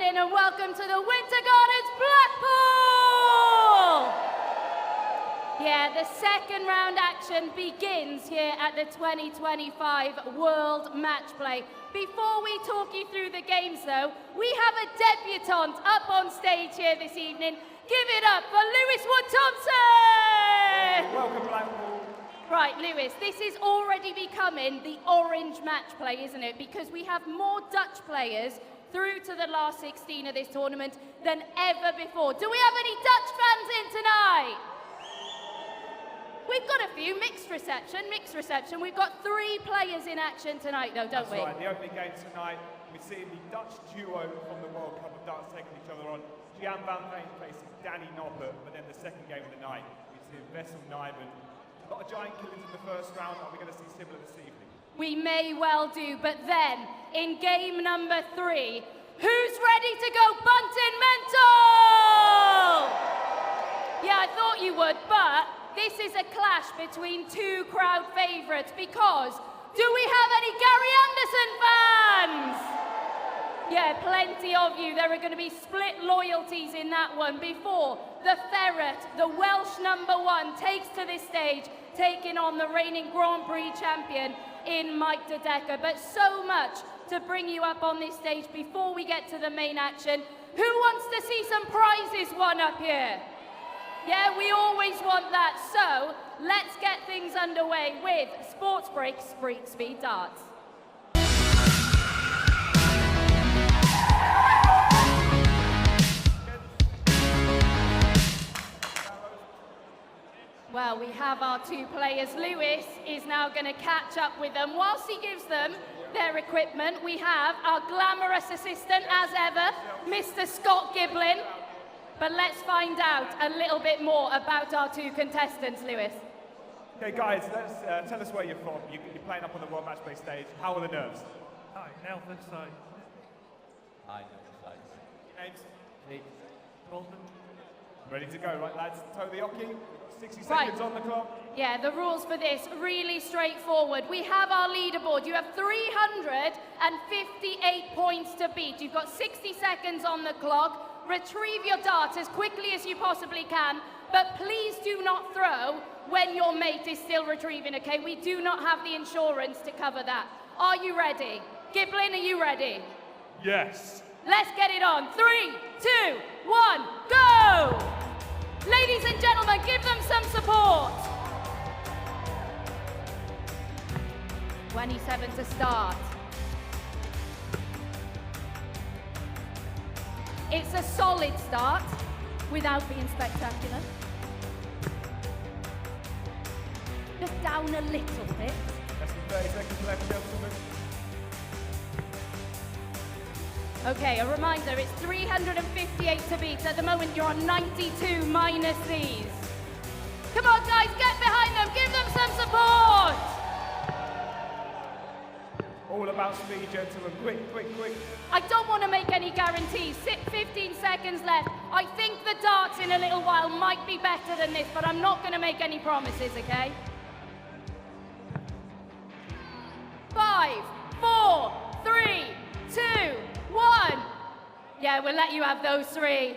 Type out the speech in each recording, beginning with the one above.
evening and welcome to the Winter Gardens Blackpool! Yeah, the second round action begins here at the 2025 World Matchplay. Before we talk you through the games though, we have a debutante up on stage here this evening. Give it up for Lewis Wood-Thompson! Welcome, Blackpool. Right, Lewis, this is already becoming the orange match play, isn't it? Because we have more Dutch players through to the last 16 of this tournament than ever before. Do we have any Dutch fans in tonight? We've got a few. Mixed reception. We've got 3 players in action tonight, though, don't we? That's right. The opening game tonight, we're seeing the Dutch duo from the World Cup of Darts taking each other on. Jan van Veen facing Danny Noppert, but then the second game of the night, we see Vessel Nijman. A lot of giant killings in the first round. Are we going to see similar this evening? We may well do, but then, in game number 3, who's ready to go bunting mental? Yeah, I thought you would, but this is a clash between 2 crowd favourites because do we have any Gary Anderson fans? Yeah, plenty of you. There are going to be split loyalties in that one before the Ferret, the Welsh #1, takes to this stage, taking on the reigning Grand Prix champion in Mike de Decker. But so much to bring you up on this stage before we get to the main action. Who wants to see some prizes won up here? Yeah, we always want that. So let's get things underway with Sports Break Speed Darts. Well, we have our 2 players. Lewis is now going to catch up with them. Whilst he gives them their equipment, we have our glamorous assistant, as ever, Mr. Scott Giblin. But let's find out a little bit more about our 2 contestants, Lewis. Okay, guys, tell us where you're from. You're playing up on the World Matchplay stage. How are the nerves? Hi, nervous side. Hi, nervous side. Names? Nick. Bolton. Ready to go, right, lads? Toe the hockey. 60 Right. seconds on the clock. Yeah, the rules for this, really straightforward. We have our leaderboard. You have 358 points to beat. You've got 60 seconds on the clock. Retrieve your dart as quickly as you possibly can, but please do not throw when your mate is still retrieving, okay? We do not have the insurance to cover that. Are you ready? Giblin, are you ready? Yes. Let's get it on. 3, 2, 1, go! Ladies and gentlemen, give them some support. 27 to start. It's a solid start without being spectacular. Just down a little bit. Less than 30 seconds left, gentlemen. Okay, a reminder, it's 358 to beat. At the moment, you're on 92 minus these. Come on, guys, get behind them. Give them some support. All about speed, gentlemen. Quick. I don't want to make any guarantees. 15 seconds left. I think the darts in a little while might be better than this, but I'm not going to make any promises, okay? 5, 4, 3, 2, 1. Yeah, we'll let you have those 3.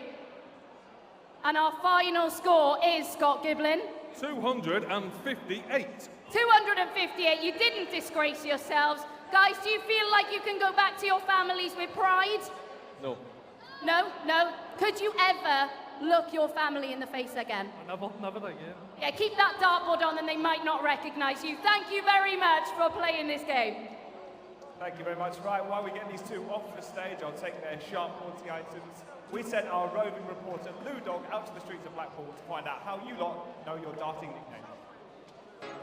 And our final score is, Scott Giblin, 258. 258. You didn't disgrace yourselves. Guys, do you feel like you can go back to your families with pride? No. No? Could you ever look your family in the face again? Never again. Yeah, keep that dartboard on and they might not recognize you. Thank you very much for playing this game. Thank you very much. Right, while we get these 2 off the stage, I'll take their sharp pointy items. We sent our roving reporter, Lou Dog, out to the streets of Blackpool to find out how you lot know your darting nickname.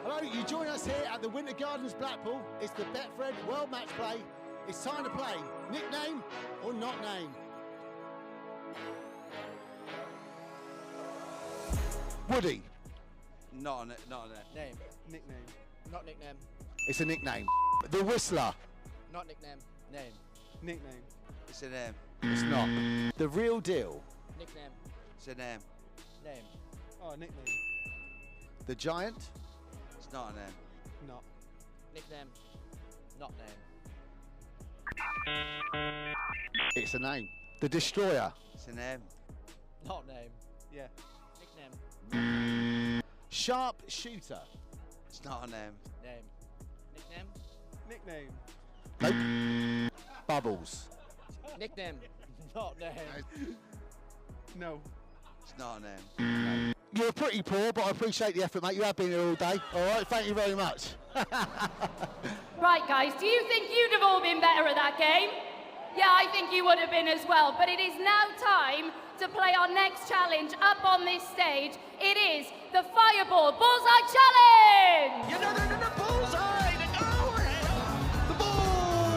Hello, you join us here at the Winter Gardens Blackpool. It's the Betfred World Matchplay. It's time to play. Nickname or not name? Woody. Not on it. Name. Nickname. Not nickname. It's a nickname. The Whistler. Not nickname. Name. Nickname. It's a name. It's not. The Real Deal. Nickname. It's a name. Name. Oh, nickname. The Giant. It's not a name. Not. Nickname. Not name. It's a name. The Destroyer. It's a name. Not name. Yeah. Nickname. Sharp Shooter. It's not a name. Name. Nickname. Nickname. Nope. Bubbles. Nickname. Not name. No. It's not a name. You're pretty poor, but I appreciate the effort, mate. You have been here all day. All right, thank you very much. Right, guys, do you think you'd have all been better at that game? Yeah, I think you would have been as well. But it is now time to play our next challenge up on this stage. It is the Fireball Bullseye Challenge! You know the bullseye to go! The bull!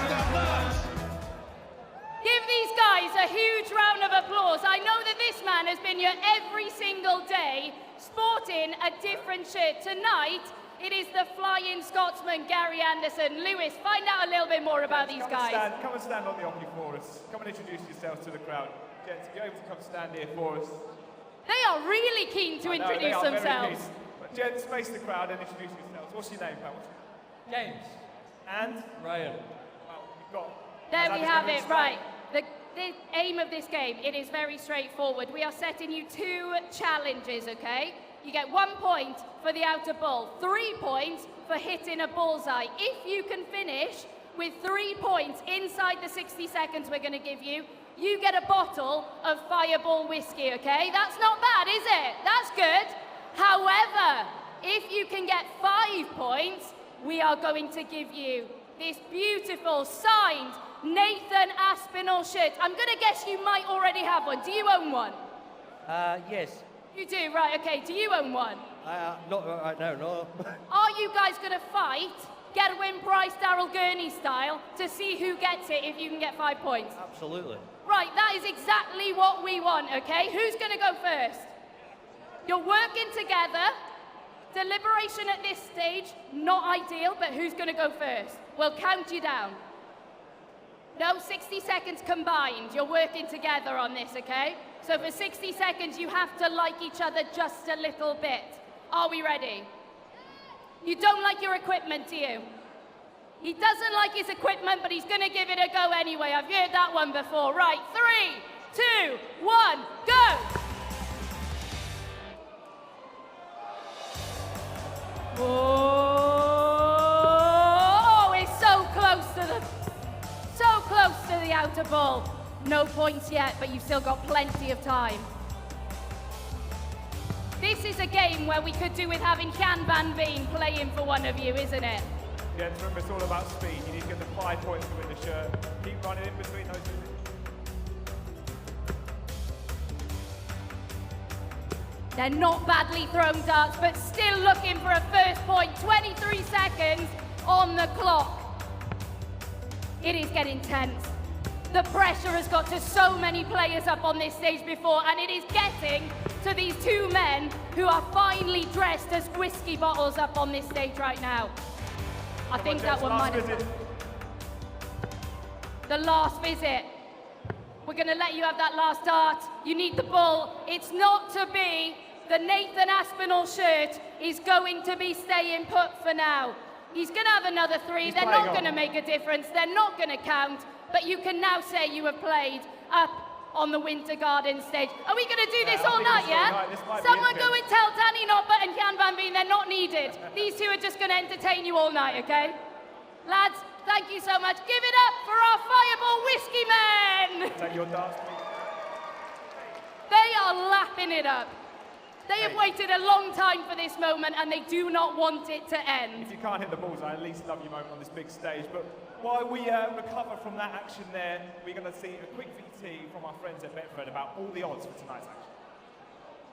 What about that? Give these guys a huge round of applause. I know that this man has been here every single day, sporting a different shirt. Tonight, it is the Flying Scotsman, Gary Anderson. Lewis, find out a little bit more about these guys. Come and stand on the hockey for us. Come and introduce yourselves to the crowd. Gents, if you're able to come stand here for us. They are really keen to introduce themselves. But gents, face the crowd and introduce yourselves. What's your name, pal? James. And? Ryan. Well, you've got... There we have it, right. The aim of this game, it is very straightforward. We are setting you 2 challenges, okay? You get 1 point for the outer bull, 3 points for hitting a bullseye. If you can finish with 3 points inside the 60 seconds we're going to give you, you get a bottle of Fireball whiskey, okay? That's not bad, is it? That's good. However, if you can get 5 points, we are going to give you this beautiful signed Nathan Aspinall shirt. I'm going to guess you might already have one. Do you own one? Yes. You do, right, okay. Do you own one? Not right now, no. Are you guys going to fight, get a win price, Daryl Gurney style, to see who gets it if you can get 5 points? Absolutely. Right, that is exactly what we want, okay? Who's going to go first? You're working together. Deliberation at this stage, not ideal, but who's going to go first? We'll count you down. No, 60 seconds combined. You're working together on this, okay? So for 60 seconds, you have to like each other just a little bit. Are we ready? You don't like your equipment, do you? He doesn't like his equipment, but he's going to give it a go anyway. I've heard that one before. Right, 3, 2, 1, go! Oh, it's so close to the outer ball. No points yet, but you've still got plenty of time. This is a game where we could do with having Jan van Veen playing for one of you, isn't it? Yeah, remember, it's all about speed. You need to get the 5 points to win the shirt. Keep running in between those two. They're not badly thrown darts, but still looking for a first point. 23 seconds on the clock. It is getting tense. The pressure has got to so many players up on this stage before, and it is getting to these 2 men who are finely dressed as whiskey bottles up on this stage right now. I think that one might have... The last visit. We're going to let you have that last dart. You need the bull. It's not to be. The Nathan Aspinall shirt is going to be staying put for now. He's going to have another 3. They're not going to make a difference. They're not going to count. But you can now say you have played up on the Winter Garden stage. Are we going to do this all night, yeah? Someone go and tell Danny Noppert and Jan van Veen they're not needed. These 2 are just going to entertain you all night, okay? Lads, thank you so much. Give it up for our Fireball Whiskey Men! Take your darts, please. They are lapping it up. They have waited a long time for this moment, and they do not want it to end. If you can't hit the bullseye, at least love your moment on this big stage. But while we recover from that action there, we're going to see a quick VT from our friends at Betfred about all the odds for tonight's action.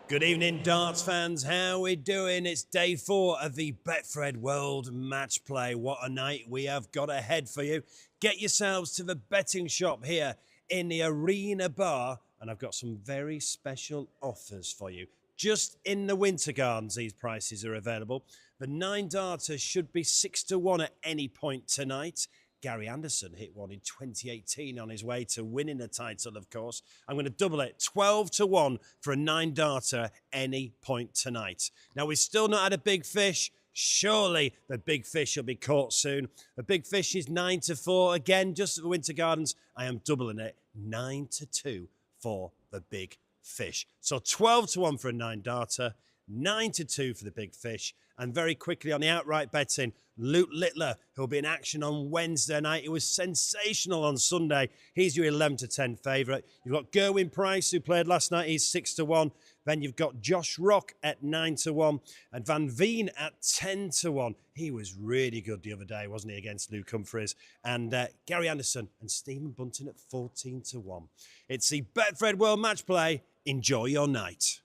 Good evening, darts fans. How we doing? It's day 4 of the Betfred World Matchplay. What a night we have got ahead for you. Get yourselves to the betting shop here in the Arena Bar, and I've got some very special offers for you. Just in the Winter Gardens, these prices are available. The 9-darter should be 6-1 at any point tonight. Gary Anderson hit one in 2018 on his way to winning the title, of course. I'm going to double it, 12-1 for a 9-darter any point tonight. Now, we've still not had a big fish. Surely the big fish will be caught soon. The big fish is 9-4. Again, just at the Winter Gardens, I am doubling it. 9-2 for the big fish. So 12-1 for a 9-darter, 9-2 for the big fish. And very quickly on the outright betting, Luke Littler, who'll be in action on Wednesday night. He was sensational on Sunday. He's your 11-10 favourite. You've got Gerwin Price, who played last night. He's 6-1. Then you've got Josh Rock at 9-1 and Van Veen at 10-1. He was really good the other day, wasn't he, against Luke Humphries? And Gary Anderson and Stephen Bunting at 14-1. It's the Betfred World Matchplay. Enjoy your night.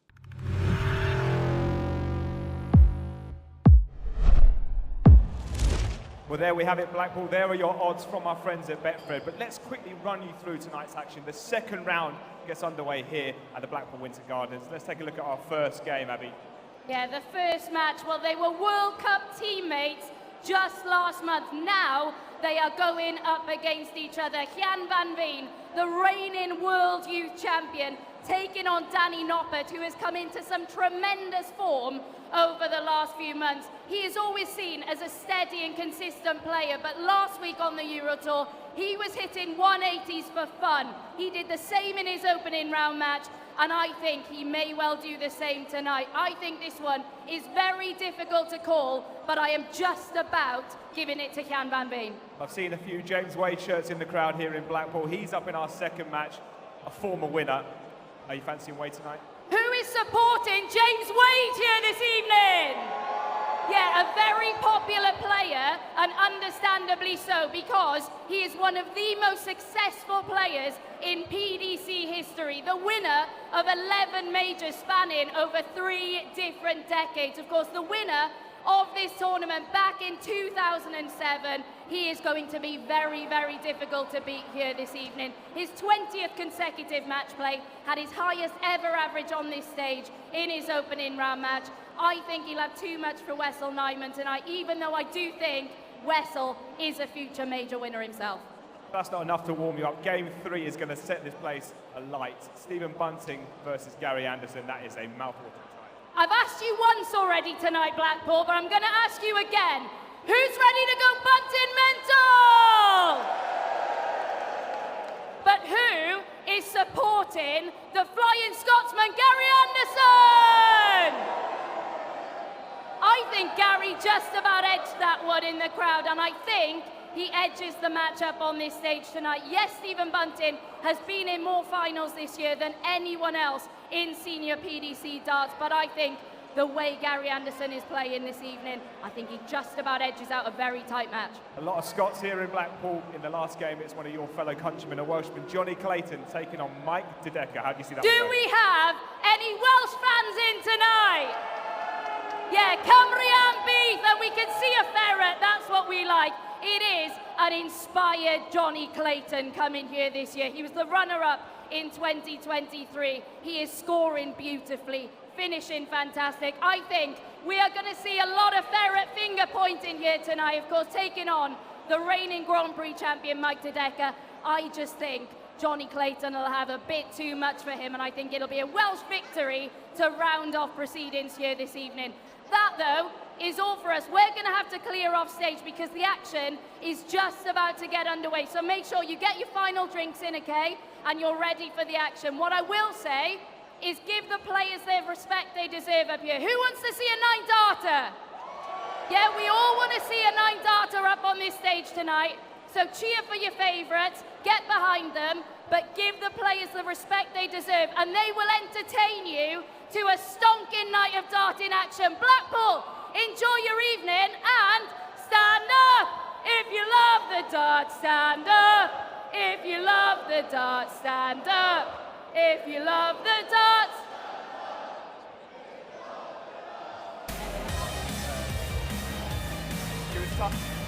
Well, there we have it, Blackpool. There are your odds from our friends at Betfred. But let's quickly run you through tonight's action. The second round gets underway here at the Blackpool Winter Gardens. Let's take a look at our first game, Abby. Yeah, the first match, well, they were World Cup teammates just last month. Now they are going up against each other. Jan van Veen, the reigning World Youth Champion, taking on Danny Noppert, who has come into some tremendous form over the last few months. He is always seen as a steady and consistent player, but last week on the Euro Tour, he was hitting 180s for fun. He did the same in his opening round match, and I think he may well do the same tonight. I think this one is very difficult to call, but I am just about giving it to Jan van Veen. I've seen a few James Wade shirts in the crowd here in Blackpool. He's up in our second match, a former winner. Are you fancying Wade tonight? Who is supporting James Wade here this evening? Yeah, a very popular player, and understandably so, because he is one of the most successful players in PDC history, the winner of 11 majors spanning over 3 different decades. Of course, the winner of this tournament back in 2007. He is going to be very, very difficult to beat here this evening. His 20th consecutive match play, had his highest ever average on this stage in his opening round match. I think he'll have too much for Wessel Nijman tonight, even though I do think Wessel is a future major winner himself. That's not enough to warm you up. Game 3 is going to set this place alight. Stephen Bunting versus Gary Anderson. That is a mouthful. I've asked you once already tonight, Blackpool, but I'm going to ask you again. Who's ready to go Bunting mental? But who is supporting the Flying Scotsman, Gary Anderson? I think Gary just about edged that one in the crowd, and I think he edges the matchup on this stage tonight. Yes, Stephen Bunting has been in more finals this year than anyone else in senior PDC darts, but I think the way Gary Anderson is playing this evening, I think he just about edges out a very tight match. A lot of Scots here in Blackpool. In the last game, it's one of your fellow countrymen, a Welshman, Johnny Clayton, taking on Mike Dedeker. How do you see that? Do we have any Welsh fans in tonight? Yeah, Cymru and Beef, and we can see a ferret. That's what we like. It is an inspired Johnny Clayton coming here this year. He was the runner-up in 2023. He is scoring beautifully, finishing fantastic. I think we are going to see a lot of ferret finger pointing here tonight, of course, taking on the reigning Grand Prix champion, Mike Dedeker. I just think Johnny Clayton will have a bit too much for him, and I think it'll be a Welsh victory to round off proceedings here this evening. That, though, is all for us. We're going to have to clear off stage because the action is just about to get underway. So make sure you get your final drinks in, okay? And you're ready for the action. What I will say is give the players the respect they deserve up here. Who wants to see a 9-darter? Yeah, we all want to see a 9-darter up on this stage tonight. So cheer for your favourites, get behind them, but give the players the respect they deserve, and they will entertain you to a stonking night of darting action. Blackpool, enjoy your evening, and stand up! If you love the dart, stand up! If you love the dart, stand up! If you love the darts. It was tough.